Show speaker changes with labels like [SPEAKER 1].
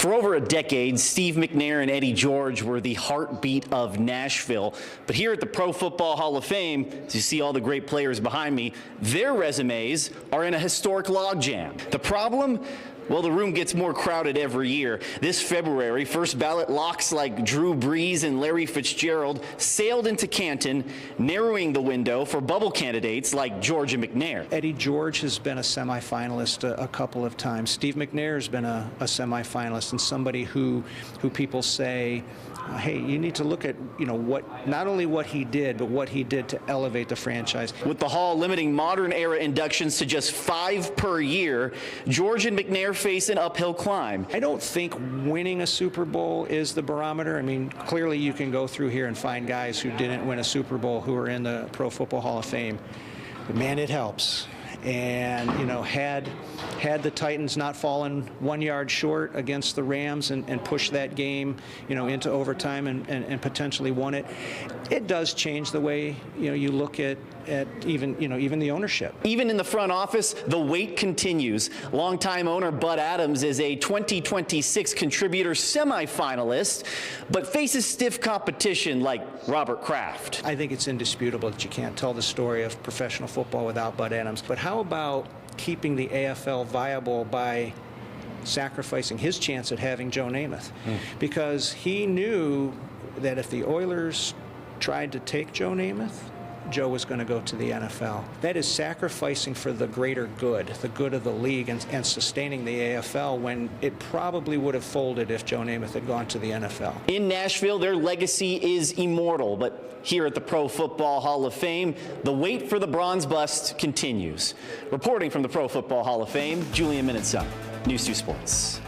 [SPEAKER 1] For over a decade, Steve McNair and Eddie George were the heartbeat of Nashville. But here at the Pro Football Hall of Fame, as you see all the great players behind me, their resumes are in a historic logjam. The problem? Well, the room gets more crowded every year. This February, first ballot locks like Drew Brees and Larry Fitzgerald sailed into Canton, narrowing the window for bubble candidates like George and McNair.
[SPEAKER 2] Eddie George has been a semifinalist a couple of times. Steve McNair has been a semifinalist, and somebody who people say, hey, you need to look at, what not only what he did, but what he did to elevate the franchise.
[SPEAKER 1] With the Hall limiting modern era inductions to just 5 per year, George and McNair face an uphill climb.
[SPEAKER 2] I don't think winning a Super Bowl is the barometer. I mean, clearly you can go through here and find guys who didn't win a Super Bowl who are in the Pro Football Hall of Fame. But man, it helps. And, had the Titans not fallen 1 yard short against the Rams and pushed that game, into overtime and potentially won it, it does change the way, you look at even the ownership.
[SPEAKER 1] Even in the front office, the wait continues. Longtime owner Bud Adams is a 2026 contributor semifinalist, but faces stiff competition like Robert Kraft.
[SPEAKER 2] I think it's indisputable that you can't tell the story of professional football without Bud Adams. But how about keeping the AFL viable by sacrificing his chance at having Joe Namath? Because he knew that if the Oilers tried to take Joe Namath, Joe was going to go to the NFL. That is sacrificing for the greater good, the good of the league, and sustaining the AFL when it probably would have folded if Joe Namath had gone to the NFL.
[SPEAKER 1] In Nashville, their legacy is immortal, but here at the Pro Football Hall of Fame, the wait for the bronze bust continues. Reporting from the Pro Football Hall of Fame, Julian Minutson, News 2 Sports.